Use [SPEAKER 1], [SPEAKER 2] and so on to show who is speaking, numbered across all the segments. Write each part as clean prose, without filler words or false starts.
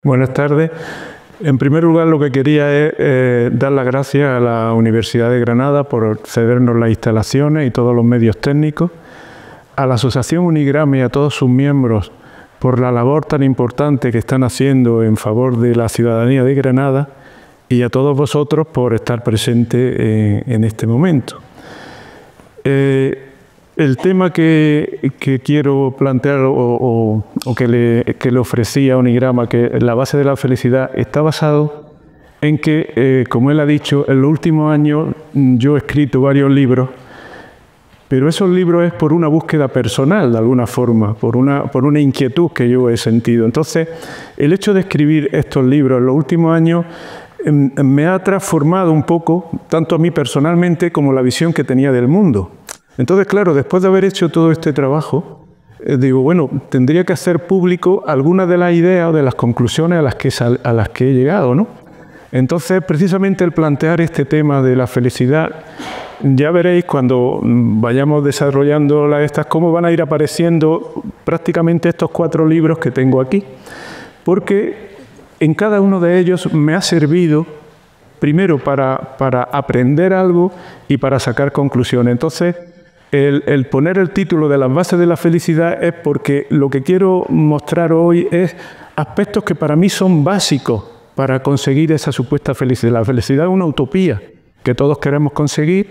[SPEAKER 1] Buenas tardes. En primer lugar, lo que quería es dar las gracias a la Universidad de Granada por cedernos las instalaciones y todos los medios técnicos, a la Asociación Unigrama y a todos sus miembros por la labor tan importante que están haciendo en favor de la ciudadanía de Granada y a todos vosotros por estar presentes en este momento. El tema que quiero plantear o que le ofrecía a Unigrama, que la base de la felicidad, está basado en que, como él ha dicho, en los últimos años yo he escrito varios libros, pero esos libros es por una búsqueda personal, de alguna forma, por una inquietud que yo he sentido. Entonces, el hecho de escribir estos libros en los últimos años me ha transformado un poco, tanto a mí personalmente como la visión que tenía del mundo. Entonces, claro, después de haber hecho todo este trabajo, digo, bueno, tendría que hacer público algunas de las ideas o de las conclusiones a las que he llegado, ¿no? Entonces, precisamente el plantear este tema de la felicidad, ya veréis cuando vayamos desarrollando estas, cómo van a ir apareciendo prácticamente estos 4 libros que tengo aquí, porque en cada uno de ellos me ha servido primero para aprender algo y para sacar conclusiones. Entonces, el poner el título de las bases de la felicidad es porque lo que quiero mostrar hoy es aspectos que para mí son básicos para conseguir esa supuesta felicidad. La felicidad es una utopía que todos queremos conseguir.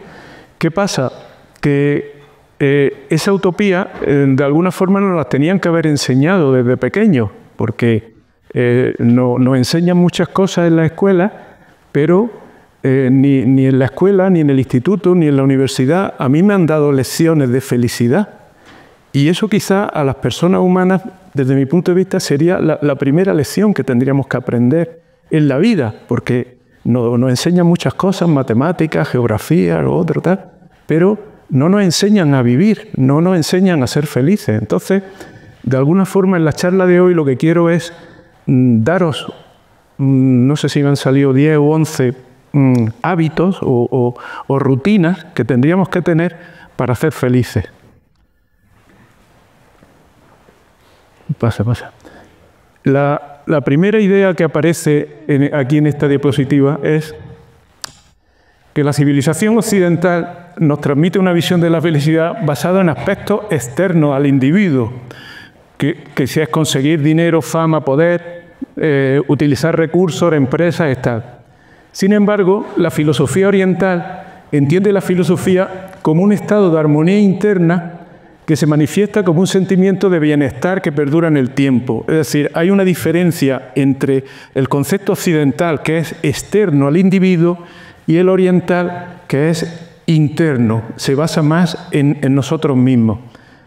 [SPEAKER 1] ¿Qué pasa? Que esa utopía de alguna forma nos la tenían que haber enseñado desde pequeños, porque nos enseñan muchas cosas en la escuela, pero ni en la escuela, ni en el instituto, ni en la universidad, a mí me han dado lecciones de felicidad. Y eso quizá a las personas humanas, desde mi punto de vista, sería la primera lección que tendríamos que aprender en la vida, porque nos enseñan muchas cosas, matemáticas, geografía, lo otro, tal, pero no nos enseñan a vivir, no nos enseñan a ser felices. Entonces, de alguna forma, en la charla de hoy lo que quiero es daros, no sé si me han salido 10 o 11 hábitos o rutinas que tendríamos que tener para ser felices. Pasa. La primera idea que aparece aquí en esta diapositiva es que la civilización occidental nos transmite una visión de la felicidad basada en aspectos externos al individuo, que si es conseguir dinero, fama, poder, utilizar recursos, empresas, tal. Sin embargo, la filosofía oriental entiende la filosofía como un estado de armonía interna que se manifiesta como un sentimiento de bienestar que perdura en el tiempo. Es decir, hay una diferencia entre el concepto occidental, que es externo al individuo, y el oriental, que es interno, se basa más en nosotros mismos.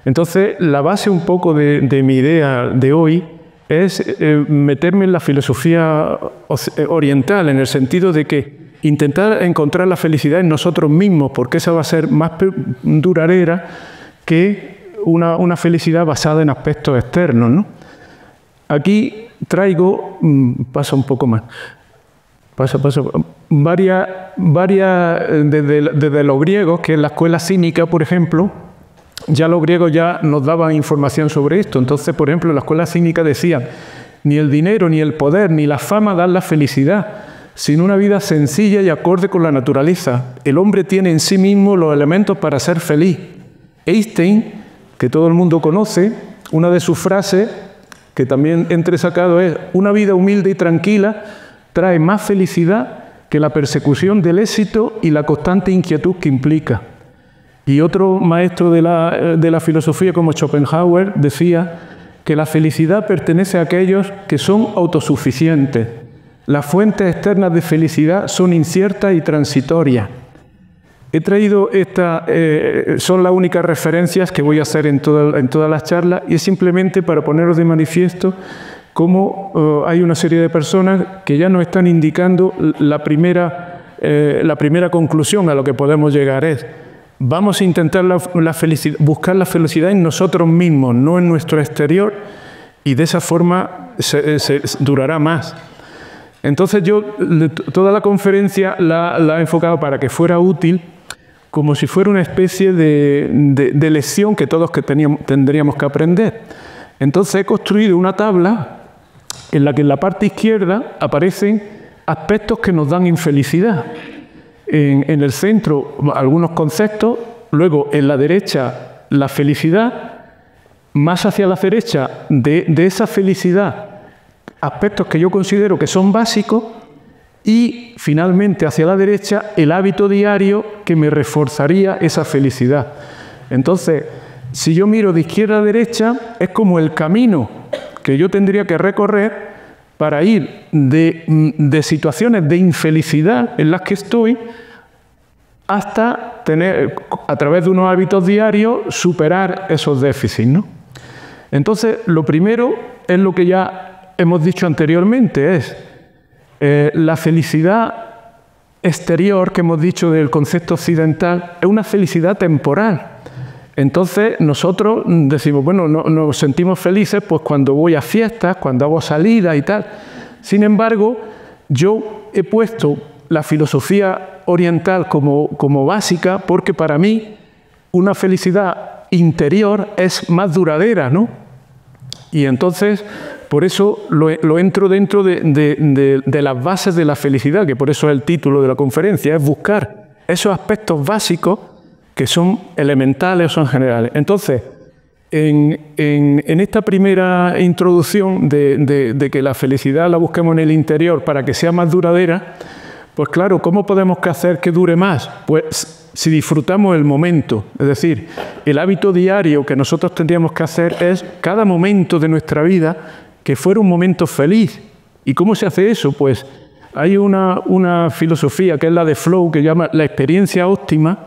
[SPEAKER 1] Entonces, la base un poco de mi idea de hoy es meterme en la filosofía oriental, en el sentido de que intentar encontrar la felicidad en nosotros mismos, porque esa va a ser más duradera que una felicidad basada en aspectos externos, ¿no? Aquí traigo, pasa un poco más, varias desde los griegos, que en la escuela cínica, por ejemplo, ya los griegos ya nos daban información sobre esto. Entonces, por ejemplo, en la escuela cínica decían: ni el dinero, ni el poder, ni la fama dan la felicidad, sino una vida sencilla y acorde con la naturaleza. El hombre tiene en sí mismo los elementos para ser feliz. Einstein, que todo el mundo conoce, una de sus frases, que también he entresacado, es: una vida humilde y tranquila trae más felicidad que la persecución del éxito y la constante inquietud que implica. Y otro maestro de la filosofía, como Schopenhauer, decía que la felicidad pertenece a aquellos que son autosuficientes. Las fuentes externas de felicidad son inciertas y transitorias. He traído son las únicas referencias que voy a hacer en todas las charlas, y es simplemente para poneros de manifiesto cómo hay una serie de personas que ya nos están indicando la primera conclusión a lo que podemos llegar es: vamos a intentar buscar la felicidad en nosotros mismos, no en nuestro exterior, y de esa forma durará más. Entonces yo toda la conferencia la he enfocado para que fuera útil, como si fuera una especie de lección que todos tendríamos que aprender. Entonces he construido una tabla en la que en la parte izquierda aparecen aspectos que nos dan infelicidad. En el centro algunos conceptos, luego en la derecha la felicidad, más hacia la derecha de esa felicidad aspectos que yo considero que son básicos y finalmente hacia la derecha el hábito diario que me reforzaría esa felicidad. Entonces, si yo miro de izquierda a derecha, es como el camino que yo tendría que recorrer para ir de situaciones de infelicidad en las que estoy hasta tener, a través de unos hábitos diarios, superar esos déficits, ¿no? Entonces, lo primero es lo que ya hemos dicho anteriormente, es la felicidad exterior que hemos dicho del concepto occidental, es una felicidad temporal. Entonces, nosotros decimos, bueno, nos sentimos felices pues cuando voy a fiestas, cuando hago salidas y tal. Sin embargo, yo he puesto la filosofía oriental como básica porque para mí una felicidad interior es más duradera, ¿no? Y entonces, por eso lo entro dentro de las bases de la felicidad, que por eso es el título de la conferencia, es buscar esos aspectos básicos que son elementales o son generales. Entonces, en esta primera introducción de que la felicidad la busquemos en el interior para que sea más duradera, pues claro, ¿cómo podemos hacer que dure más? Pues si disfrutamos el momento, es decir, el hábito diario que nosotros tendríamos que hacer es cada momento de nuestra vida que fuera un momento feliz. ¿Y cómo se hace eso? Pues hay una filosofía que es la de Flow, que llama la experiencia óptima,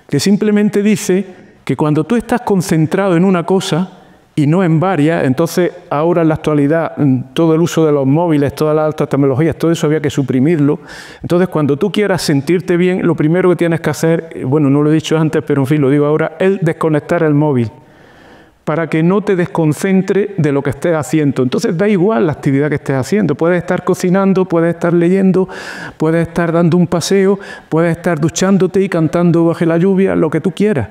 [SPEAKER 1] que simplemente dice que cuando tú estás concentrado en una cosa y no en varias, entonces ahora en la actualidad todo el uso de los móviles, todas las altas tecnologías, todo eso había que suprimirlo. Entonces cuando tú quieras sentirte bien, lo primero que tienes que hacer, bueno, no lo he dicho antes, pero en fin, lo digo ahora, es desconectar el móvil para que no te desconcentre de lo que estés haciendo. Entonces da igual la actividad que estés haciendo. Puedes estar cocinando, puedes estar leyendo, puedes estar dando un paseo, puedes estar duchándote y cantando bajo la lluvia, lo que tú quieras.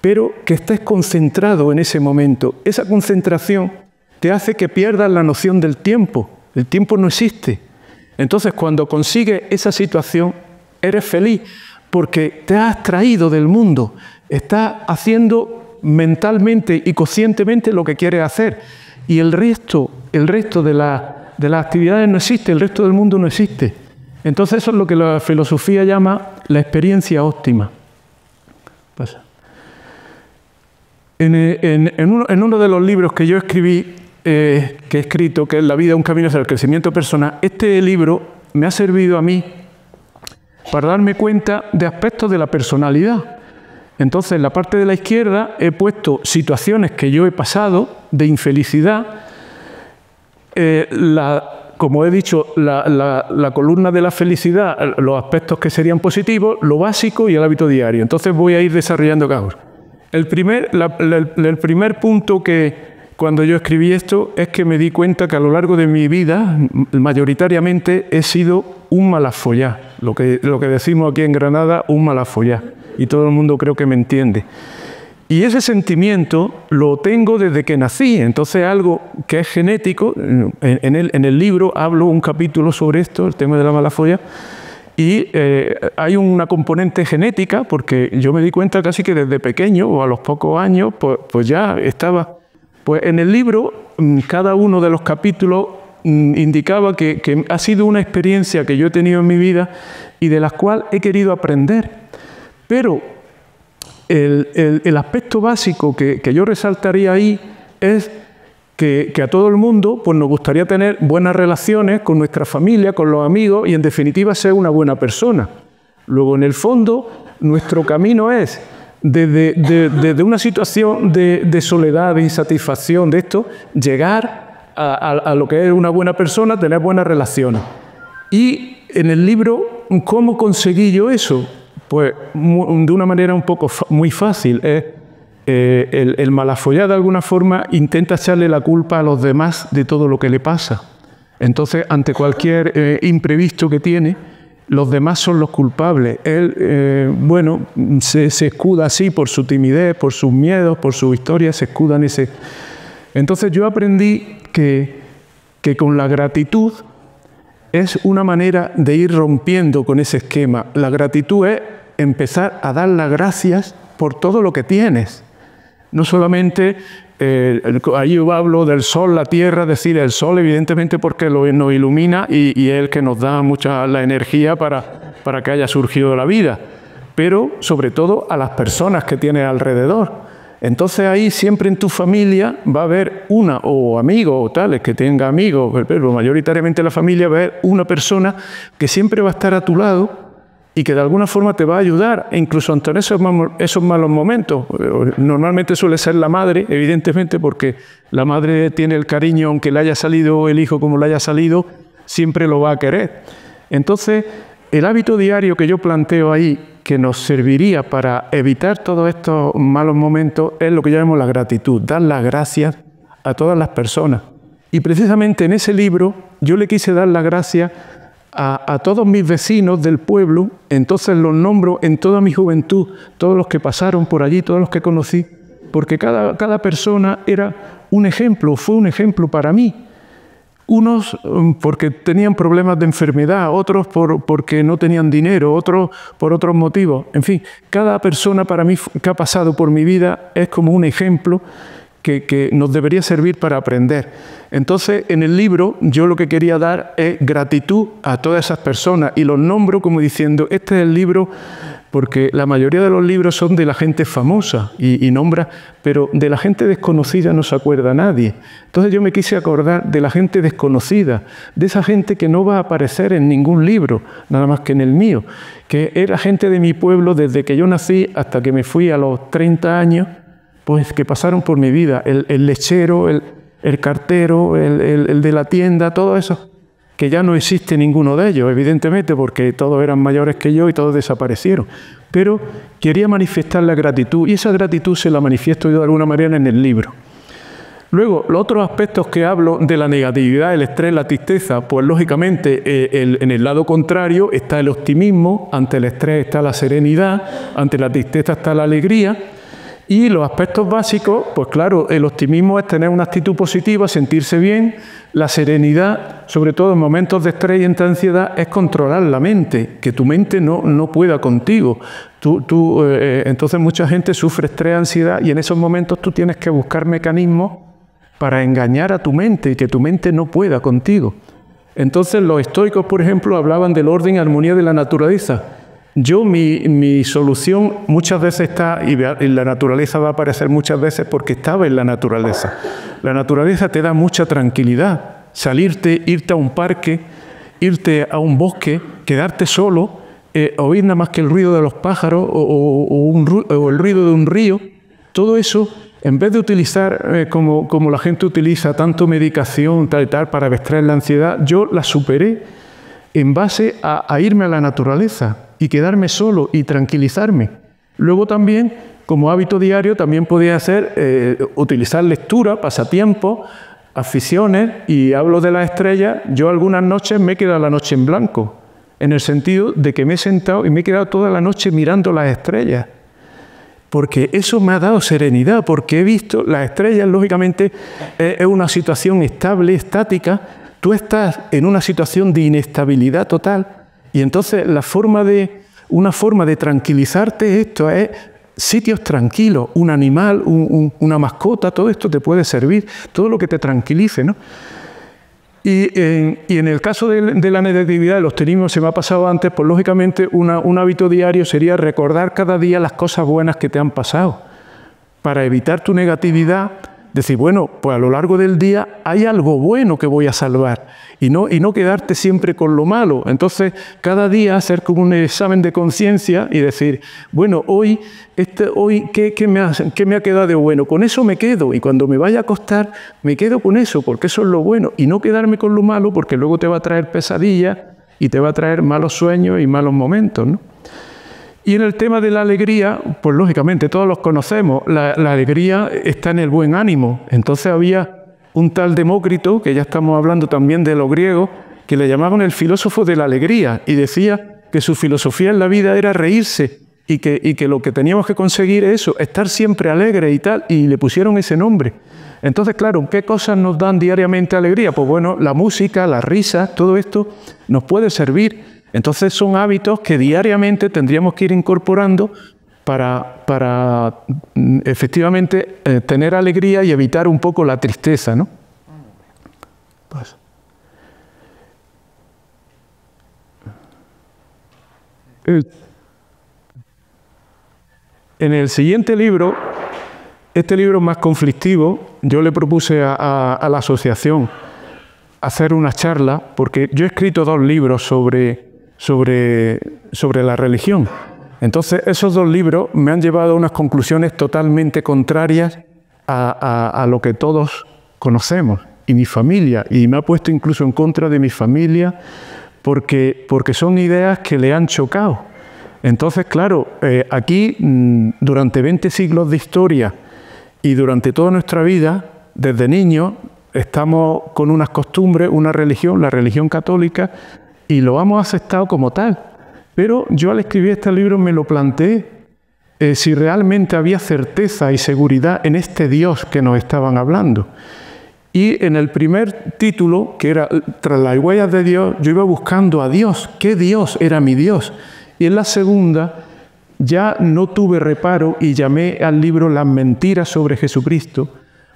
[SPEAKER 1] Pero que estés concentrado en ese momento. Esa concentración te hace que pierdas la noción del tiempo. El tiempo no existe. Entonces, cuando consigues esa situación, eres feliz porque te has abstraído del mundo. Estás haciendo mentalmente y conscientemente lo que quieres hacer. Y el resto de las actividades no existe, el resto del mundo no existe. Entonces, eso es lo que la filosofía llama la experiencia óptima. Pasa. En uno de los libros que yo escribí, que he escrito, que es La vida, un camino hacia el crecimiento personal, este libro me ha servido a mí para darme cuenta de aspectos de la personalidad. Entonces, en la parte de la izquierda he puesto situaciones que yo he pasado de infelicidad. Como he dicho, la columna de la felicidad, los aspectos que serían positivos, lo básico y el hábito diario. Entonces voy a ir desarrollando cada uno. El primer punto que cuando yo escribí esto es que me di cuenta que a lo largo de mi vida, mayoritariamente, he sido un malafollá. Lo que decimos aquí en Granada, un malafollá. Y todo el mundo creo que me entiende. Y ese sentimiento lo tengo desde que nací. Entonces, algo que es genético, en el libro hablo un capítulo sobre esto, el tema de la malafolla, y hay una componente genética, porque yo me di cuenta casi que desde pequeño, o a los pocos años, pues ya estaba. Pues en el libro, cada uno de los capítulos indicaba que ha sido una experiencia que yo he tenido en mi vida y de la cual he querido aprender. Pero el aspecto básico que yo resaltaría ahí es que a todo el mundo pues nos gustaría tener buenas relaciones con nuestra familia, con los amigos y en definitiva ser una buena persona. Luego en el fondo nuestro camino es desde una situación de soledad, de insatisfacción, de esto, llegar a lo que es una buena persona, tener buenas relaciones. Y en el libro, ¿cómo conseguí yo eso? Pues de una manera muy fácil. El malafollá de alguna forma intenta echarle la culpa a los demás de todo lo que le pasa. Entonces, ante cualquier imprevisto que tiene, los demás son los culpables. Él, se escuda así por su timidez, por sus miedos, por su historia, se escuda en ese. Entonces yo aprendí que que con la gratitud es una manera de ir rompiendo con ese esquema. La gratitud es empezar a dar las gracias por todo lo que tienes. No solamente, ahí yo hablo del sol, la tierra, es decir, el sol evidentemente porque nos ilumina y es el que nos da mucha la energía para que haya surgido la vida, pero sobre todo a las personas que tienes alrededor. Entonces ahí siempre en tu familia va a haber una, o amigos o tales, que tenga amigos, pero mayoritariamente la familia va a haber una persona que siempre va a estar a tu lado y que de alguna forma te va a ayudar, e incluso ante esos malos momentos. Normalmente suele ser la madre, evidentemente, porque la madre tiene el cariño, aunque le haya salido el hijo como le haya salido, siempre lo va a querer. Entonces, el hábito diario que yo planteo ahí, que nos serviría para evitar todos estos malos momentos, es lo que llamamos la gratitud, dar las gracias a todas las personas. Y precisamente en ese libro yo le quise dar las gracias a todos mis vecinos del pueblo, entonces los nombro en toda mi juventud, todos los que pasaron por allí, todos los que conocí, porque cada persona era un ejemplo, fue un ejemplo para mí. Unos porque tenían problemas de enfermedad, otros porque no tenían dinero, otros por otros motivos. En fin, cada persona para mí que ha pasado por mi vida es como un ejemplo que nos debería servir para aprender. Entonces, en el libro yo lo que quería dar es gratitud a todas esas personas y los nombro como diciendo, este es el libro, porque la mayoría de los libros son de la gente famosa y nombra, pero de la gente desconocida no se acuerda nadie. Entonces yo me quise acordar de la gente desconocida, de esa gente que no va a aparecer en ningún libro, nada más que en el mío, que era gente de mi pueblo desde que yo nací hasta que me fui a los 30 años, pues que pasaron por mi vida, el lechero, el cartero, el de la tienda, todo eso, que ya no existe ninguno de ellos, evidentemente, porque todos eran mayores que yo y todos desaparecieron. Pero quería manifestar la gratitud, y esa gratitud se la manifiesto yo de alguna manera en el libro. Luego, los otros aspectos que hablo de la negatividad, el estrés, la tristeza, pues lógicamente en el lado contrario está el optimismo, ante el estrés está la serenidad, ante la tristeza está la alegría. Y los aspectos básicos, pues claro, el optimismo es tener una actitud positiva, sentirse bien. La serenidad, sobre todo en momentos de estrés y de ansiedad, es controlar la mente, que tu mente no pueda contigo. Entonces mucha gente sufre estrés, ansiedad, y en esos momentos tú tienes que buscar mecanismos para engañar a tu mente y que tu mente no pueda contigo. Entonces los estoicos, por ejemplo, hablaban del orden y armonía de la naturaleza. Yo, mi solución muchas veces está, y la naturaleza va a aparecer muchas veces porque estaba en la naturaleza. La naturaleza te da mucha tranquilidad. Salirte, irte a un parque, irte a un bosque, quedarte solo, oír nada más que el ruido de los pájaros o el ruido de un río, todo eso, en vez de utilizar como la gente utiliza tanto medicación, tal y tal, para estrés, la ansiedad, yo la superé en base a irme a la naturaleza y quedarme solo y tranquilizarme. Luego también, como hábito diario, también podía hacer, utilizar lectura, pasatiempos, aficiones, y hablo de las estrellas. Yo algunas noches me he quedado la noche en blanco, en el sentido de que me he sentado y me he quedado toda la noche mirando las estrellas, porque eso me ha dado serenidad, porque he visto las estrellas, lógicamente, es una situación estable, estática. Tú estás en una situación de inestabilidad total, y entonces una forma de tranquilizarte esto es sitios tranquilos, un animal, una mascota, todo esto te puede servir, todo lo que te tranquilice, ¿no? Y en el caso de la negatividad, el optimismo se me ha pasado antes, pues lógicamente un hábito diario sería recordar cada día las cosas buenas que te han pasado, para evitar tu negatividad. Decir, bueno, pues a lo largo del día hay algo bueno que voy a salvar y no quedarte siempre con lo malo. Entonces, cada día hacer como un examen de conciencia y decir, bueno, hoy ¿qué me ha quedado de bueno? Con eso me quedo, y cuando me vaya a acostar me quedo con eso, porque eso es lo bueno, y no quedarme con lo malo, porque luego te va a traer pesadillas y te va a traer malos sueños y malos momentos, ¿no? Y en el tema de la alegría, pues lógicamente todos los conocemos, la alegría está en el buen ánimo. Entonces había un tal Demócrito, que ya estamos hablando también de los griegos, que le llamaban el filósofo de la alegría, y decía que su filosofía en la vida era reírse, y que lo que teníamos que conseguir es eso, estar siempre alegre y tal, y le pusieron ese nombre. Entonces, claro, ¿qué cosas nos dan diariamente alegría? Pues bueno, la música, la risa, todo esto nos puede servir. Entonces son hábitos que diariamente tendríamos que ir incorporando para efectivamente tener alegría y evitar un poco la tristeza, ¿no? Pues. En el siguiente libro, este libro más conflictivo, yo le propuse a la asociación hacer una charla, porque yo he escrito 2 libros sobre la religión. Entonces, esos 2 libros me han llevado a unas conclusiones totalmente contrarias a lo que todos conocemos, y mi familia, y me ha puesto incluso en contra de mi familia, porque son ideas que le han chocado. Entonces, claro, aquí, durante 20 siglos de historia y durante toda nuestra vida, desde niños, estamos con unas costumbres, una religión, la religión católica, y lo hemos aceptado como tal. Pero yo al escribir este libro me lo planteé, si realmente había certeza y seguridad en este Dios que nos estaban hablando. Y en el primer título, que era Tras las huellas de Dios, yo iba buscando a Dios. ¿Qué Dios era mi Dios? Y en la segunda ya no tuve reparo y llamé al libro Las mentiras sobre Jesucristo,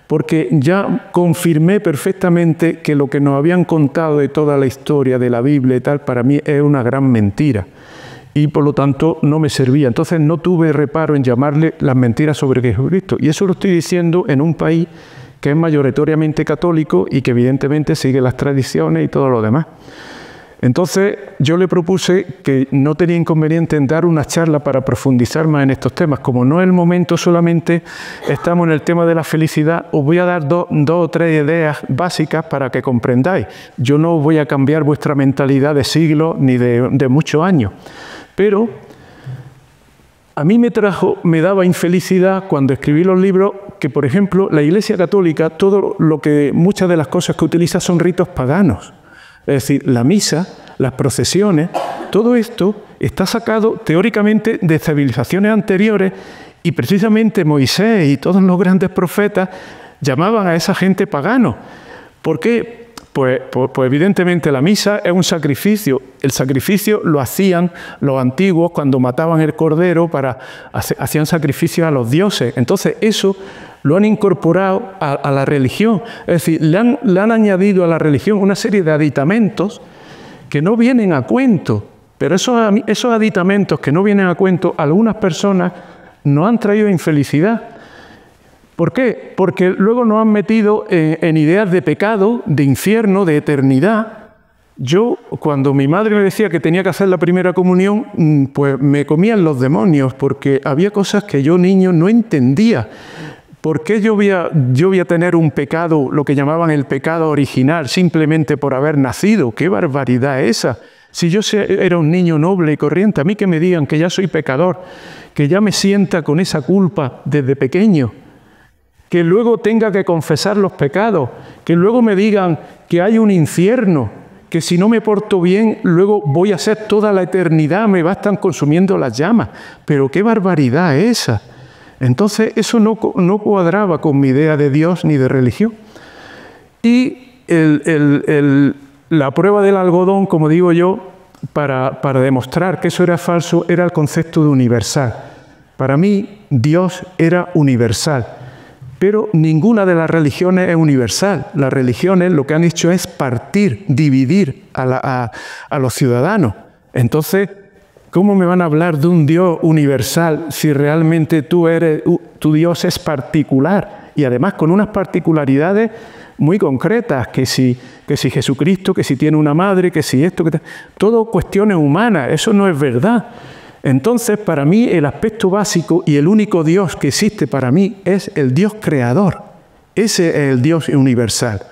[SPEAKER 1] porque ya confirmé perfectamente que lo que nos habían contado de toda la historia de la Biblia y tal, para mí es una gran mentira. Y por lo tanto no me servía. Entonces no tuve reparo en llamarle Las mentiras sobre Jesucristo. Y eso lo estoy diciendo en un país que es mayoritariamente católico y que evidentemente sigue las tradiciones y todo lo demás. Entonces yo le propuse que no tenía inconveniente en dar una charla para profundizar más en estos temas. Como no es el momento, solamente estamos en el tema de la felicidad, os voy a dar dos o tres ideas básicas para que comprendáis. Yo no voy a cambiar vuestra mentalidad de siglos ni de muchos años, pero a mí me daba infelicidad cuando escribí los libros que, por ejemplo, la Iglesia Católica, muchas de las cosas que utiliza son ritos paganos. Es decir, la misa, las procesiones, todo esto está sacado teóricamente de civilizaciones anteriores, y precisamente Moisés y todos los grandes profetas llamaban a esa gente pagano. ¿Por qué? Pues evidentemente la misa es un sacrificio. El sacrificio lo hacían los antiguos cuando mataban el cordero, hacían sacrificios a los dioses. Entonces eso lo han incorporado a la religión. Es decir, le han añadido a la religión una serie de aditamentos que no vienen a cuento. Pero esos aditamentos que no vienen a cuento, a algunas personas nos han traído infelicidad. ¿Por qué? Porque luego nos han metido en ideas de pecado, de infierno, de eternidad. Yo, cuando mi madre me decía que tenía que hacer la primera comunión, pues me comían los demonios, porque había cosas que yo, niño, no entendía. ¿Por qué yo voy a tener un pecado, lo que llamaban el pecado original, simplemente por haber nacido? ¡Qué barbaridad esa! Si yo era un niño noble y corriente, a mí que me digan que ya soy pecador, que ya me sienta con esa culpa desde pequeño, que luego tenga que confesar los pecados, que luego me digan que hay un infierno, que si no me porto bien, luego voy a ser toda la eternidad, me va a estar consumiendo las llamas. Pero qué barbaridad es esa. Entonces eso no cuadraba con mi idea de Dios ni de religión. Y la prueba del algodón, como digo yo, para demostrar que eso era falso, era el concepto de universal. Para mí, Dios era universal. Pero ninguna de las religiones es universal. Las religiones lo que han hecho es partir, dividir a los ciudadanos. Entonces, ¿cómo me van a hablar de un Dios universal si realmente tu Dios es particular? Y además con unas particularidades muy concretas, que si Jesucristo, que si tiene una madre, que si esto, todo cuestiones humanas. Eso no es verdad. Entonces, para mí, el aspecto básico y el único Dios que existe para mí es el Dios creador. Ese es el Dios universal.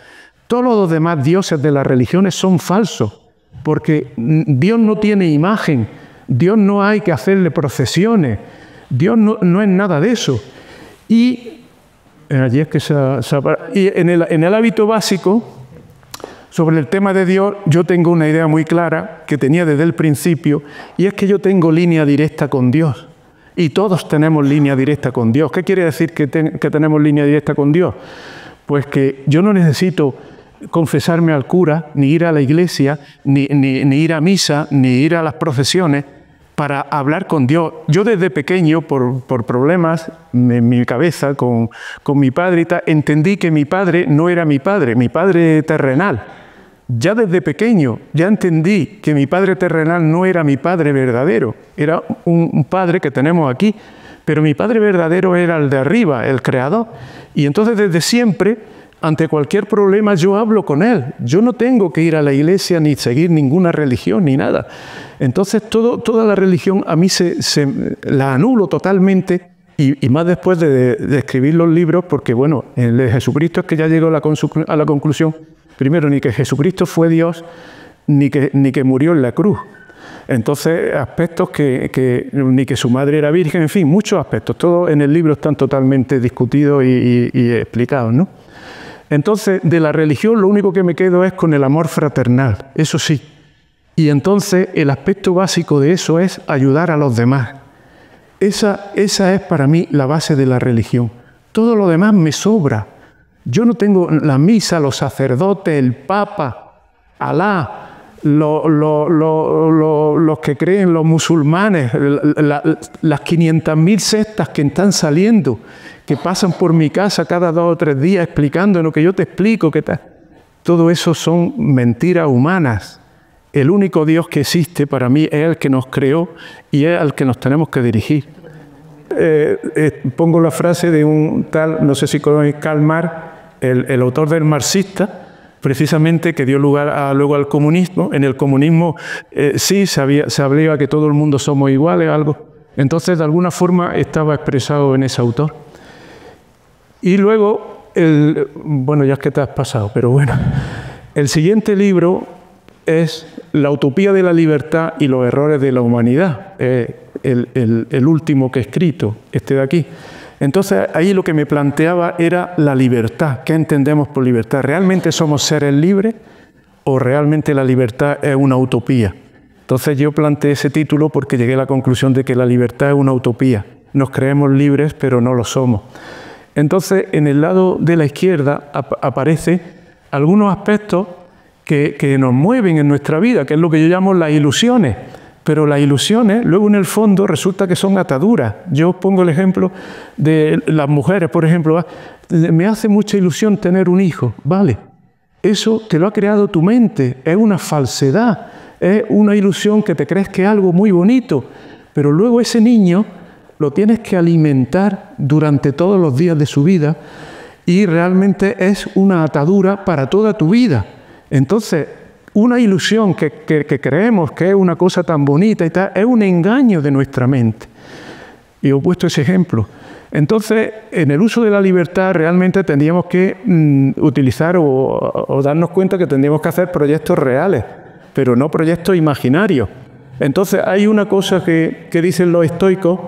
[SPEAKER 1] Todos los demás dioses de las religiones son falsos, porque Dios no tiene imagen, Dios no hay que hacerle procesiones, Dios no es nada de eso. Y allí es que en el hábito básico, sobre el tema de Dios, yo tengo una idea muy clara que tenía desde el principio, y es que yo tengo línea directa con Dios. Y todos tenemos línea directa con Dios. ¿Qué quiere decir que tenemos línea directa con Dios? Pues que yo no necesito confesarme al cura, ni ir a la iglesia, ni ir a misa, ni ir a las procesiones para hablar con Dios. Yo desde pequeño, por problemas en mi cabeza con mi padre y tal, entendí que mi padre no era mi padre terrenal. Ya desde pequeño, ya entendí que mi padre terrenal no era mi padre verdadero, era un padre que tenemos aquí, pero mi padre verdadero era el de arriba, el creador. Y entonces desde siempre, ante cualquier problema, yo hablo con él. Yo no tengo que ir a la iglesia ni seguir ninguna religión ni nada. Entonces toda la religión a mí la anulo totalmente, y más después de escribir los libros, porque bueno, el de Jesucristo es que ya llego a la conclusión, primero, ni que Jesucristo fue Dios, ni que murió en la cruz. Entonces, aspectos ni que su madre era virgen, en fin, muchos aspectos. Todos en el libro están totalmente discutidos y explicados, ¿no? Entonces, de la religión lo único que me quedo es con el amor fraternal, eso sí. Y entonces, el aspecto básico de eso es ayudar a los demás. Esa es para mí la base de la religión. Todo lo demás me sobra. Yo no tengo la misa, los sacerdotes, el Papa, Alá, los que creen, los musulmanes, las 500.000 sectas que están saliendo, que pasan por mi casa cada 2 o 3 días explicando lo que yo te explico, ¿qué tal? Todo eso son mentiras humanas. El único Dios que existe para mí es el que nos creó y es al que nos tenemos que dirigir. Pongo la frase de un tal, no sé si conocéis, Karl Marx, el autor del Marxista, precisamente, que dio lugar luego al comunismo. En el comunismo sí se hablaba que todo el mundo somos iguales, algo. Entonces, de alguna forma, estaba expresado en ese autor. Y luego, bueno, ya es que te has pasado, pero bueno, el siguiente libro es La utopía de la libertad y los errores de la humanidad, el último que he escrito, este de aquí. Entonces, ahí lo que me planteaba era la libertad. ¿Qué entendemos por libertad? ¿Realmente somos seres libres o realmente la libertad es una utopía? Entonces, yo planteé ese título porque llegué a la conclusión de que la libertad es una utopía. Nos creemos libres, pero no lo somos. Entonces, en el lado de la izquierda aparecen algunos aspectos que nos mueven en nuestra vida, que es lo que yo llamo las ilusiones. Pero las ilusiones, luego en el fondo, resulta que son ataduras. Yo os pongo el ejemplo de las mujeres, por ejemplo. Me hace mucha ilusión tener un hijo. Vale, eso te lo ha creado tu mente, es una falsedad, es una ilusión que te crees que es algo muy bonito. Pero luego ese niño lo tienes que alimentar durante todos los días de su vida y realmente es una atadura para toda tu vida. Entonces, una ilusión que creemos que es una cosa tan bonita y tal, es un engaño de nuestra mente. Y os he puesto ese ejemplo. Entonces, en el uso de la libertad realmente tendríamos que utilizar o darnos cuenta que tendríamos que hacer proyectos reales, pero no proyectos imaginarios. Entonces, hay una cosa que dicen los estoicos,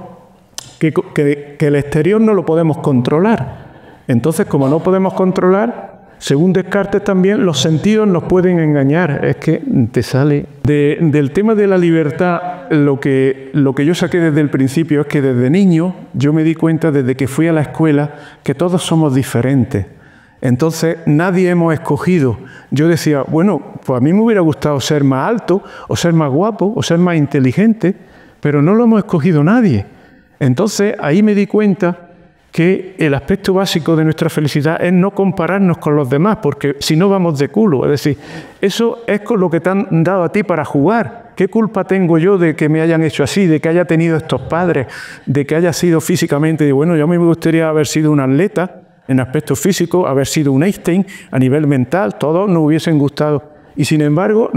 [SPEAKER 1] que el exterior no lo podemos controlar. Entonces, como no podemos controlar, según Descartes también, los sentidos nos pueden engañar. Es que te sale... Del tema de la libertad, lo que yo saqué desde el principio es que desde niño yo me di cuenta, desde que fui a la escuela, que todos somos diferentes. Entonces, nadie hemos escogido. Yo decía, bueno, pues a mí me hubiera gustado ser más alto, o ser más guapo, o ser más inteligente, pero no lo hemos escogido nadie. Entonces, ahí me di cuenta que el aspecto básico de nuestra felicidad es no compararnos con los demás, porque si no vamos de culo. Es decir, eso es con lo que te han dado a ti para jugar. ¿Qué culpa tengo yo de que me hayan hecho así, de que haya tenido estos padres, de que haya sido físicamente? Bueno, yo a mí me gustaría haber sido un atleta en aspecto físico, haber sido un Einstein a nivel mental, todos nos hubiesen gustado. Y sin embargo,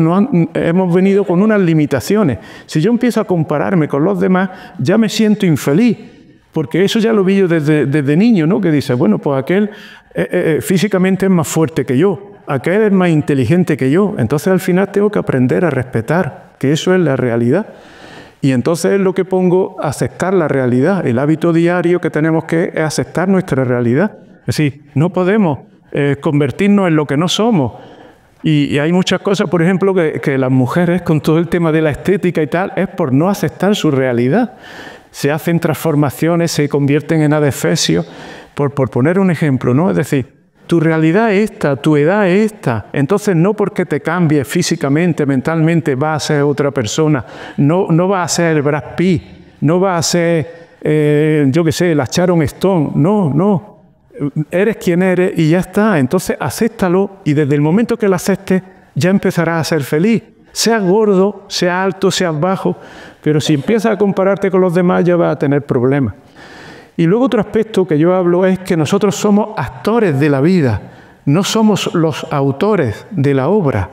[SPEAKER 1] hemos venido con unas limitaciones. Si yo empiezo a compararme con los demás, ya me siento infeliz. Porque eso ya lo vi yo desde niño, ¿no? Que dice, bueno, pues aquel físicamente es más fuerte que yo, aquel es más inteligente que yo. Entonces al final tengo que aprender a respetar, que eso es la realidad. Y entonces es lo que pongo, aceptar la realidad. El hábito diario que tenemos que es aceptar nuestra realidad. Es decir, no podemos convertirnos en lo que no somos. Y hay muchas cosas, por ejemplo, que las mujeres, con todo el tema de la estética y tal, es por no aceptar su realidad. Se hacen transformaciones, se convierten en adefesios, por poner un ejemplo, ¿no? Es decir, Tu realidad es esta, tu edad es esta. Entonces no porque te cambies físicamente, mentalmente, vas a ser otra persona. No vas a ser el Brad Pitt, no vas a ser, yo qué sé, la Sharon Stone. No. Eres quien eres y ya está. Entonces acéptalo y desde el momento que lo aceptes ya empezarás a ser feliz. Seas gordo, seas alto, seas bajo, pero si empiezas a compararte con los demás ya vas a tener problemas. Y luego otro aspecto que yo hablo es que nosotros somos actores de la vida, no somos los autores de la obra.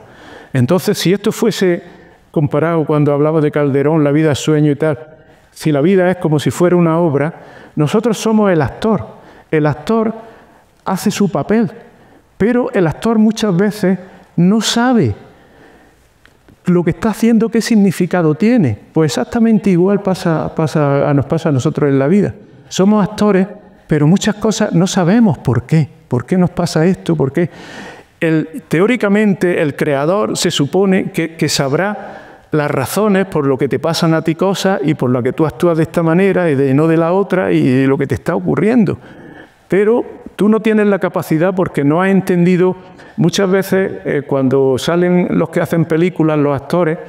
[SPEAKER 1] Entonces, si esto fuese comparado cuando hablaba de Calderón, la vida es sueño y tal, si la vida es como si fuera una obra, nosotros somos el actor. El actor hace su papel, pero el actor muchas veces no sabe lo que está haciendo, qué significado tiene. Pues exactamente igual nos pasa a nosotros en la vida. Somos actores, pero muchas cosas no sabemos por qué. ¿Por qué nos pasa esto? ¿Por qué? Teóricamente, el creador se supone que sabrá las razones por lo que te pasan a ti cosas y por lo que tú actúas de esta manera y no de la otra y de lo que te está ocurriendo. Pero tú no tienes la capacidad porque no has entendido. Muchas veces cuando salen los que hacen películas, los actores,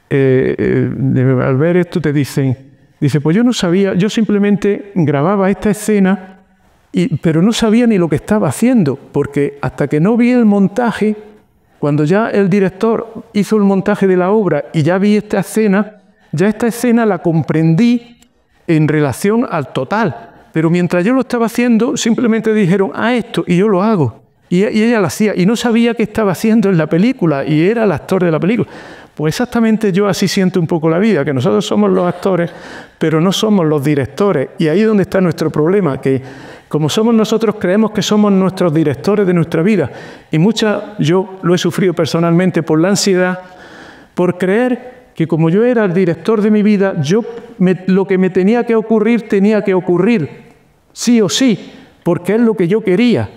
[SPEAKER 1] al ver esto te dicen, pues yo no sabía, yo simplemente grababa esta escena, pero no sabía ni lo que estaba haciendo, porque hasta que no vi el montaje, cuando ya el director hizo el montaje de la obra y ya vi esta escena la comprendí en relación al total. Pero mientras yo lo estaba haciendo, simplemente dijeron, esto, y yo lo hago. Y ella lo hacía, y no sabía qué estaba haciendo en la película, y era el actor de la película. Pues exactamente yo así siento un poco la vida, que nosotros somos los actores, pero no somos los directores. Y ahí es donde está nuestro problema, que como somos nosotros, creemos que somos nuestros directores de nuestra vida. Y yo lo he sufrido personalmente por la ansiedad, por creer que como yo era el director de mi vida, lo que me tenía que ocurrir, sí o sí, porque es lo que yo quería.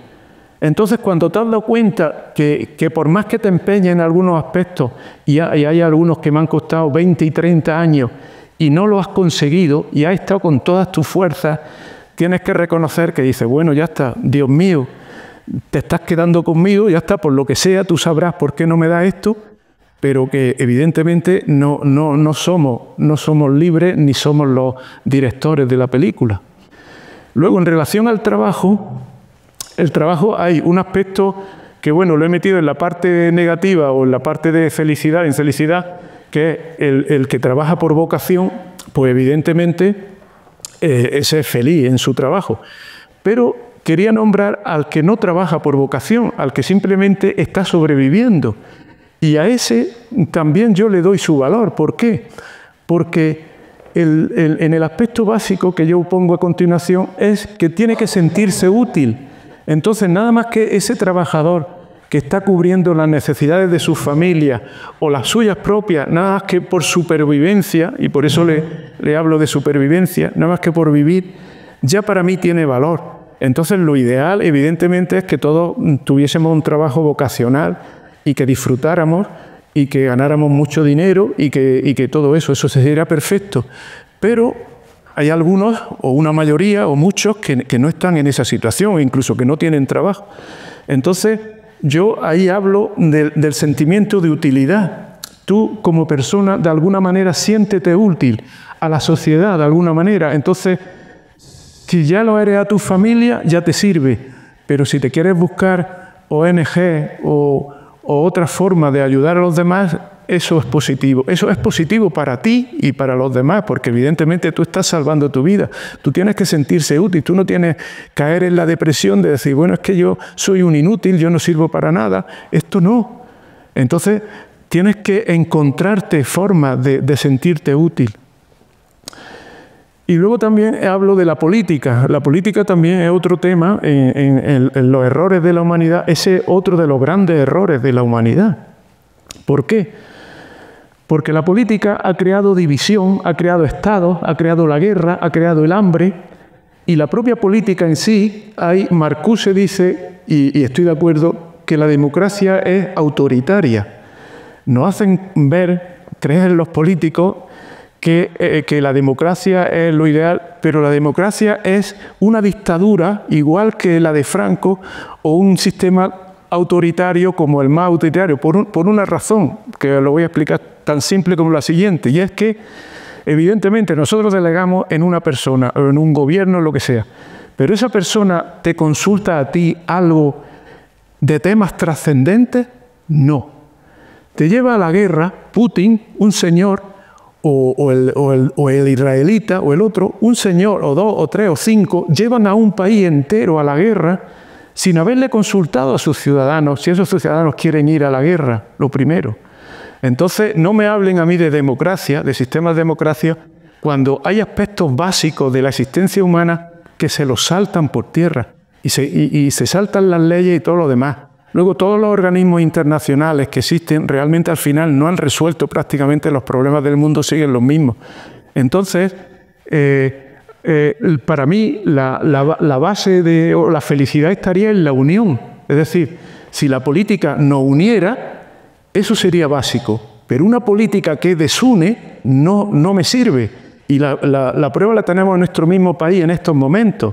[SPEAKER 1] Entonces, cuando te has dado cuenta que por más que te empeñes en algunos aspectos, y hay algunos que me han costado 20 y 30 años, y no lo has conseguido, y has estado con todas tus fuerzas, tienes que reconocer que dices, bueno, ya está, Dios mío, te estás quedando conmigo, ya está, por lo que sea, tú sabrás por qué no me da esto, pero que evidentemente no somos libres ni somos los directores de la película. Luego, en relación al trabajo, el trabajo hay un aspecto que, bueno, lo he metido en la parte negativa o en la parte de felicidad, infelicidad, que es el que trabaja por vocación, pues evidentemente ese es feliz en su trabajo. Pero quería nombrar al que no trabaja por vocación, al que simplemente está sobreviviendo. Y a ese también yo le doy su valor. ¿Por qué? Porque en el aspecto básico que yo pongo a continuación es que tiene que sentirse útil. Entonces, nada más que ese trabajador que está cubriendo las necesidades de su familia o las suyas propias, nada más que por supervivencia, y por eso le hablo de supervivencia, nada más que por vivir, ya para mí tiene valor. Entonces, lo ideal, evidentemente, es que todos tuviésemos un trabajo vocacional y que disfrutáramos y que ganáramos mucho dinero y que todo eso sería perfecto. Pero hay algunos, o una mayoría, o muchos, que no están en esa situación, incluso que no tienen trabajo. Entonces, yo ahí hablo del sentimiento de utilidad. Tú, como persona, de alguna manera, siéntete útil a la sociedad, de alguna manera. Entonces, si ya lo eres a tu familia, ya te sirve. Pero si te quieres buscar ONG o otra forma de ayudar a los demás, eso es positivo. Eso es positivo para ti y para los demás, porque evidentemente tú estás salvando tu vida. Tú tienes que sentirse útil. Tú no tienes que caer en la depresión de decir, bueno, es que yo soy un inútil, yo no sirvo para nada. Esto no. Entonces, tienes que encontrarte formas de sentirte útil. Y luego también hablo de la política. La política también es otro tema en los errores de la humanidad. Ese es otro de los grandes errores de la humanidad. ¿Por qué? Porque la política ha creado división, ha creado estados, ha creado la guerra, ha creado el hambre. Y la propia política en sí, Marcuse dice, y estoy de acuerdo, que la democracia es autoritaria. Nos hacen creer los políticos, que la democracia es lo ideal, pero la democracia es una dictadura igual que la de Franco o un sistema autoritario como el más autoritario, por una razón que lo voy a explicar tan simple como la siguiente, y es que evidentemente nosotros delegamos en una persona o en un gobierno, lo que sea, pero esa persona te consulta a ti algo de temas trascendentes, no. Te lleva a la guerra Putin, un señor, o el israelita, o el otro, un señor, o dos, o tres, o cinco, llevan a un país entero a la guerra sin haberle consultado a sus ciudadanos, si esos ciudadanos quieren ir a la guerra, lo primero. Entonces, no me hablen a mí de democracia, de sistemas de democracia, cuando hay aspectos básicos de la existencia humana que se los saltan por tierra y se saltan las leyes y todo lo demás. Luego, todos los organismos internacionales que existen realmente al final no han resuelto prácticamente los problemas del mundo, siguen los mismos. Entonces, para mí, la base o la felicidad estaría en la unión. Es decir, si la política nos uniera, eso sería básico. Pero una política que desune no me sirve. Y la prueba la tenemos en nuestro mismo país en estos momentos.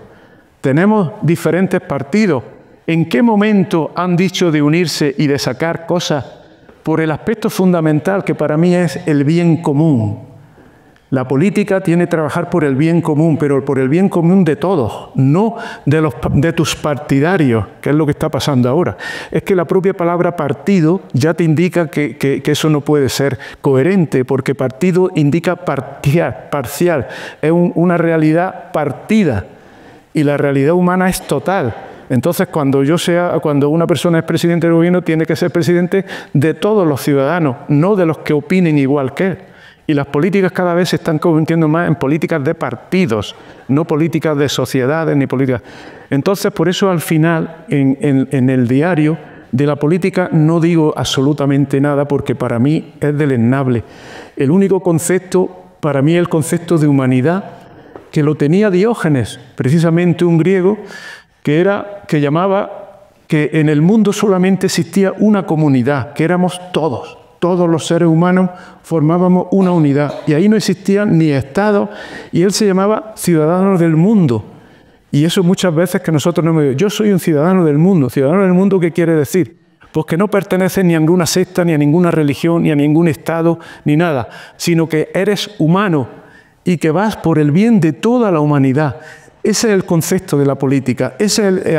[SPEAKER 1] Tenemos diferentes partidos. ¿En qué momento han dicho de unirse y de sacar cosas por el aspecto fundamental que para mí es el bien común? La política tiene que trabajar por el bien común, pero por el bien común de todos, no de tus partidarios, que es lo que está pasando ahora. Es que la propia palabra partido ya te indica que eso no puede ser coherente, porque partido indica parcial, es una realidad partida, y la realidad humana es total. Entonces, cuando una persona es presidente del gobierno, tiene que ser presidente de todos los ciudadanos, no de los que opinen igual que él. Y las políticas cada vez se están convirtiendo más en políticas de partidos, no políticas de sociedades ni políticas. Entonces, por eso al final, en el diario de la política no digo absolutamente nada, porque para mí es deleznable. El único concepto, para mí, es el concepto de humanidad, que lo tenía Diógenes, precisamente un griego, que llamaba que en el mundo solamente existía una comunidad, que éramos todos. Todos los seres humanos formábamos una unidad y ahí no existían ni estados, y él se llamaba ciudadano del mundo. Y eso muchas veces que nosotros no hemos dicho, yo soy un ciudadano del mundo. ¿Ciudadano del mundo qué quiere decir? Pues que no perteneces ni a ninguna secta, ni a ninguna religión, ni a ningún estado, ni nada, sino que eres humano y que vas por el bien de toda la humanidad. Ese es el concepto de la política,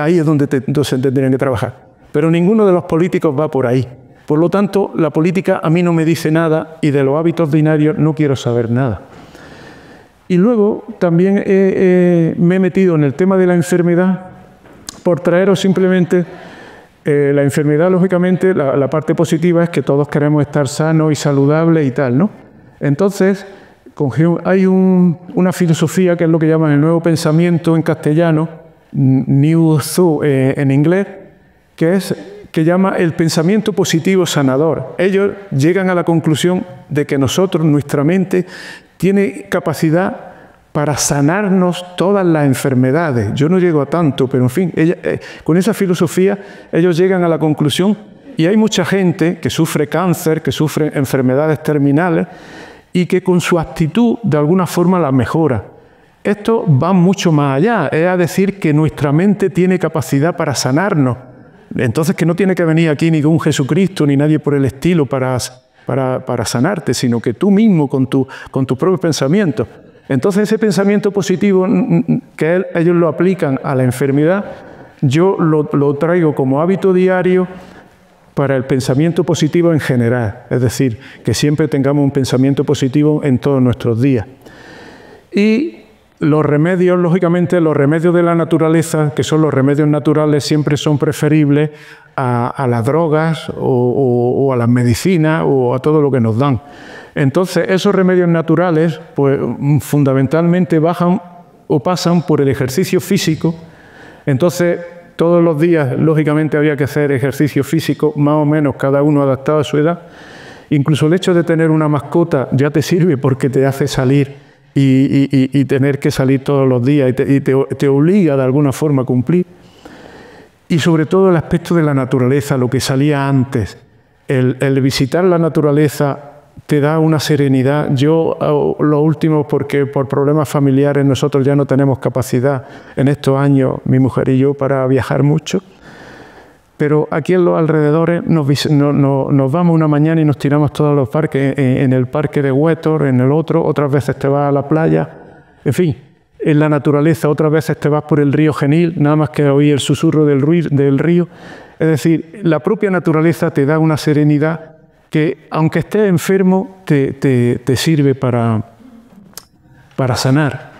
[SPEAKER 1] ahí es donde tendrían que trabajar. Pero ninguno de los políticos va por ahí. Por lo tanto, la política a mí no me dice nada y de los hábitos dinarios no quiero saber nada. Y luego también me he metido en el tema de la enfermedad por traeros simplemente la enfermedad, lógicamente, la parte positiva es que todos queremos estar sanos y saludables y tal, ¿no? Entonces, con Hume hay una filosofía que es lo que llaman el nuevo pensamiento en castellano, New Thought en inglés, que llama el pensamiento positivo sanador. Ellos llegan a la conclusión de que nuestra mente, tiene capacidad para sanarnos todas las enfermedades. Yo no llego a tanto, pero en fin, con esa filosofía ellos llegan a la conclusión, y hay mucha gente que sufre cáncer, que sufre enfermedades terminales, y que con su actitud de alguna forma la mejora. Esto va mucho más allá, es decir, que nuestra mente tiene capacidad para sanarnos. Entonces, que no tiene que venir aquí ni un Jesucristo ni nadie por el estilo para sanarte, sino que tú mismo con tu propio pensamiento. Entonces, ese pensamiento positivo que ellos lo aplican a la enfermedad, yo lo traigo como hábito diario para el pensamiento positivo en general. Es decir, que siempre tengamos un pensamiento positivo en todos nuestros días. Y los remedios, lógicamente, los remedios de la naturaleza, que son los remedios naturales, siempre son preferibles a las drogas o a las medicinas o a todo lo que nos dan. Entonces, esos remedios naturales, pues fundamentalmente bajan o pasan por el ejercicio físico. Entonces, todos los días, lógicamente, había que hacer ejercicio físico, más o menos cada uno adaptado a su edad. Incluso el hecho de tener una mascota ya te sirve porque te hace salir y tener que salir todos los días y te obliga de alguna forma a cumplir. Y sobre todo el aspecto de la naturaleza, lo que salía antes, el visitar la naturaleza te da una serenidad. Yo, lo último, porque por problemas familiares nosotros ya no tenemos capacidad en estos años, mi mujer y yo, para viajar mucho. Pero aquí en los alrededores nos vamos una mañana y nos tiramos todos los parques, en el parque de Huétor, en el otro, otras veces te vas a la playa, en fin, en la naturaleza, otras veces te vas por el río Genil, nada más que oír el susurro del río. Es decir, la propia naturaleza te da una serenidad que, aunque estés enfermo, te sirve para sanar.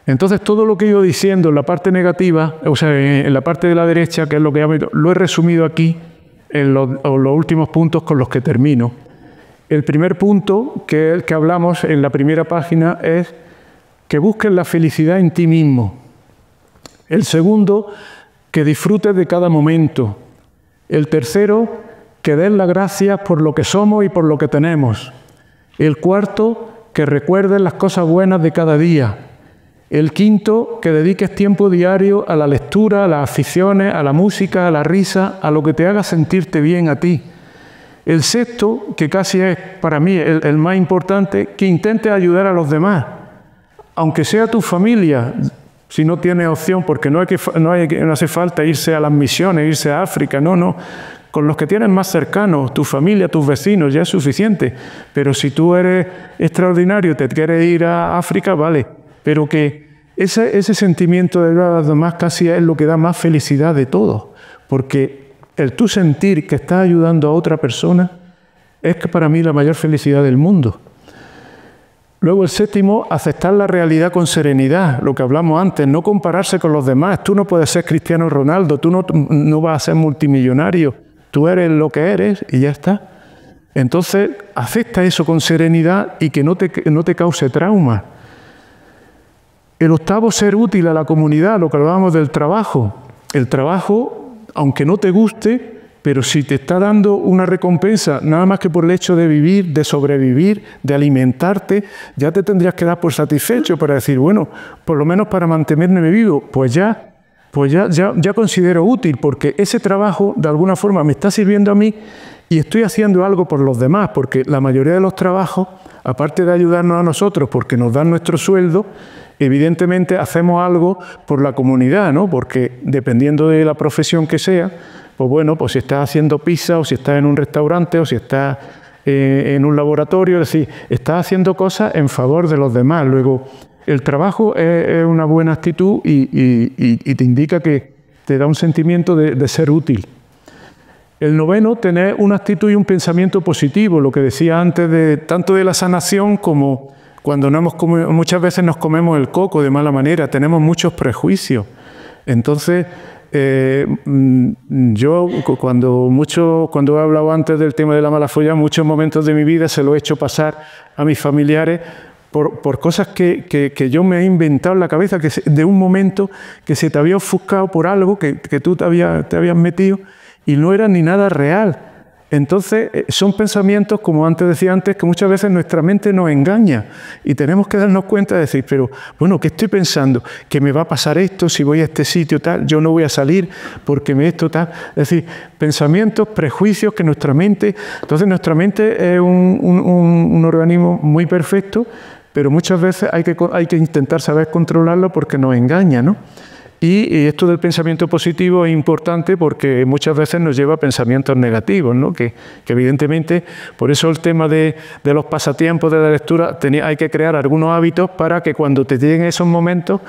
[SPEAKER 1] Entonces, todo lo que he ido diciendo en la parte negativa, o sea, en la parte de la derecha, que es lo que lo he resumido aquí en los últimos puntos con los que termino. El primer punto, que es el que hablamos en la primera página, es que busques la felicidad en ti mismo. El segundo, que disfrutes de cada momento. El tercero, que des las gracias por lo que somos y por lo que tenemos. El cuarto, que recuerdes las cosas buenas de cada día. El quinto, que dediques tiempo diario a la lectura, a las aficiones, a la música, a la risa, a lo que te haga sentirte bien a ti. El sexto, que casi es para mí el más importante, que intentes ayudar a los demás, aunque sea tu familia, si no tienes opción, porque no hace falta irse a las misiones, irse a África, no. Con los que tienes más cercanos, tu familia, tus vecinos, ya es suficiente. Pero si tú eres extraordinario, te quieres ir a África, vale. Pero que ese sentimiento de ayudar a los demás casi es lo que da más felicidad de todo. Porque el tú sentir que estás ayudando a otra persona es que para mí la mayor felicidad del mundo. Luego el séptimo, aceptar la realidad con serenidad, lo que hablamos antes, no compararse con los demás. Tú no puedes ser Cristiano Ronaldo, tú no vas a ser multimillonario, tú eres lo que eres y ya está. Entonces, acepta eso con serenidad y que no te cause trauma. El octavo, ser útil a la comunidad, lo que hablábamos del trabajo. El trabajo, aunque no te guste, pero si te está dando una recompensa, nada más que por el hecho de vivir, de sobrevivir, de alimentarte, ya te tendrías que dar por satisfecho para decir, bueno, por lo menos para mantenerme vivo, pues ya considero útil, porque ese trabajo de alguna forma me está sirviendo a mí y estoy haciendo algo por los demás, porque la mayoría de los trabajos, aparte de ayudarnos a nosotros porque nos dan nuestro sueldo, evidentemente hacemos algo por la comunidad, ¿no? Porque dependiendo de la profesión que sea, pues bueno, pues si estás haciendo pizza o si estás en un restaurante o si estás en un laboratorio, es decir, estás haciendo cosas en favor de los demás. Luego, el trabajo es una buena actitud y te indica que te da un sentimiento de ser útil. El noveno, tener una actitud y un pensamiento positivo, lo que decía antes, tanto de la sanación como cuando muchas veces nos comemos el coco de mala manera, tenemos muchos prejuicios. Entonces, yo cuando he hablado antes del tema de la mala folla, muchos momentos de mi vida se lo he hecho pasar a mis familiares por cosas que yo me he inventado en la cabeza, de un momento que se te había ofuscado por algo que tú te habías metido y no era ni nada real. Entonces, son pensamientos, como decía antes, que muchas veces nuestra mente nos engaña y tenemos que darnos cuenta de decir, pero bueno, ¿qué estoy pensando? ¿Que me va a pasar esto si voy a este sitio tal? Yo no voy a salir porque esto tal. Es decir, pensamientos, prejuicios que nuestra mente... Entonces, nuestra mente es un organismo muy perfecto, pero muchas veces hay que intentar saber controlarlo porque nos engaña, ¿no? Y esto del pensamiento positivo es importante porque muchas veces nos lleva a pensamientos negativos, ¿no? Que evidentemente, por eso el tema de los pasatiempos de la lectura, hay que crear algunos hábitos para que cuando te lleguen esos momentos,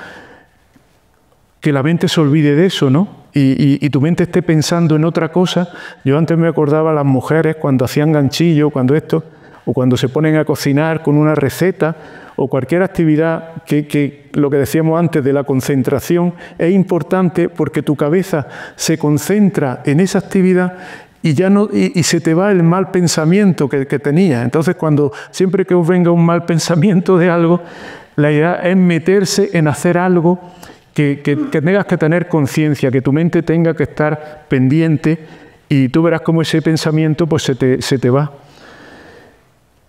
[SPEAKER 1] que la mente se olvide de eso, ¿no? Y tu mente esté pensando en otra cosa. Yo antes me acordaba a las mujeres cuando hacían ganchillo, o cuando se ponen a cocinar con una receta, o cualquier actividad que lo que decíamos antes de la concentración es importante porque tu cabeza se concentra en esa actividad y se te va el mal pensamiento que tenías. Entonces, siempre que os venga un mal pensamiento de algo, la idea es meterse en hacer algo que tengas que tener conciencia, que tu mente tenga que estar pendiente y tú verás cómo ese pensamiento pues se te va.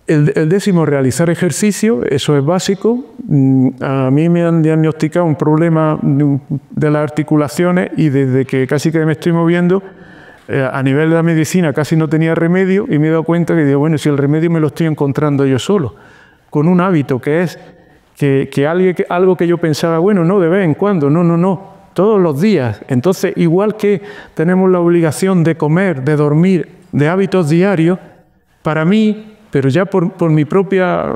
[SPEAKER 1] El décimo, realizar ejercicio, eso es básico. A mí me han diagnosticado un problema de las articulaciones y desde que casi que me estoy moviendo, a nivel de la medicina casi no tenía remedio y me he dado cuenta que digo, bueno, si el remedio me lo estoy encontrando yo solo, con un hábito que es algo que yo pensaba, bueno, no, de vez en cuando, no, todos los días. Entonces, igual que tenemos la obligación de comer, de dormir, de hábitos diarios, para mí, pero ya por mi propia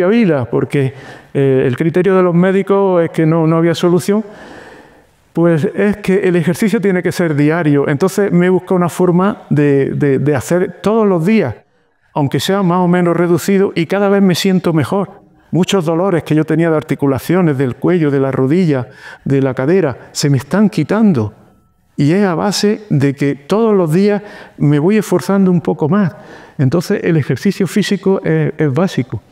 [SPEAKER 1] vida, porque el criterio de los médicos es que no había solución, pues es que el ejercicio tiene que ser diario. Entonces me he buscado una forma de hacer todos los días, aunque sea más o menos reducido, y cada vez me siento mejor. Muchos dolores que yo tenía de articulaciones, del cuello, de la rodilla, de la cadera, se me están quitando. Y es a base de que todos los días me voy esforzando un poco más. Entonces el ejercicio físico es básico.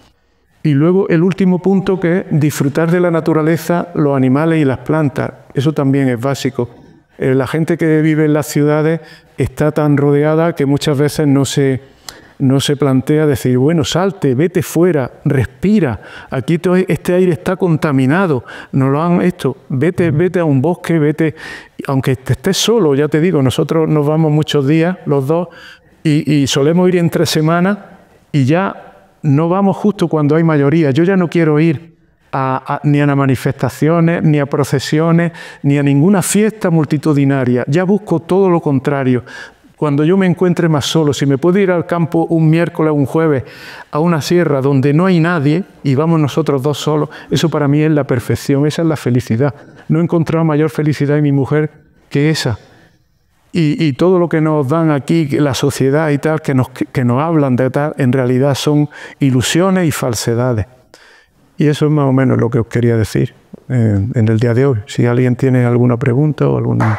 [SPEAKER 1] Y luego el último punto, que es disfrutar de la naturaleza, los animales y las plantas. Eso también es básico. La gente que vive en las ciudades está tan rodeada que muchas veces no se plantea decir, bueno, salte, vete fuera, respira. Aquí este aire está contaminado, no lo han hecho. Vete a un bosque, vete, aunque te estés solo, ya te digo, nosotros nos vamos muchos días, los dos, y solemos ir entre semanas y ya no vamos justo cuando hay mayoría. Yo ya no quiero ir ni a manifestaciones, ni a procesiones, ni a ninguna fiesta multitudinaria. Ya busco todo lo contrario. Cuando yo me encuentre más solo, si me puedo ir al campo un miércoles o un jueves a una sierra donde no hay nadie y vamos nosotros dos solos, eso para mí es la perfección, esa es la felicidad. No he encontrado mayor felicidad en mi mujer que esa. Y todo lo que nos dan aquí, la sociedad y tal, que nos hablan de tal, en realidad son ilusiones y falsedades. Y eso es más o menos lo que os quería decir en el día de hoy. Si alguien tiene alguna pregunta o alguna...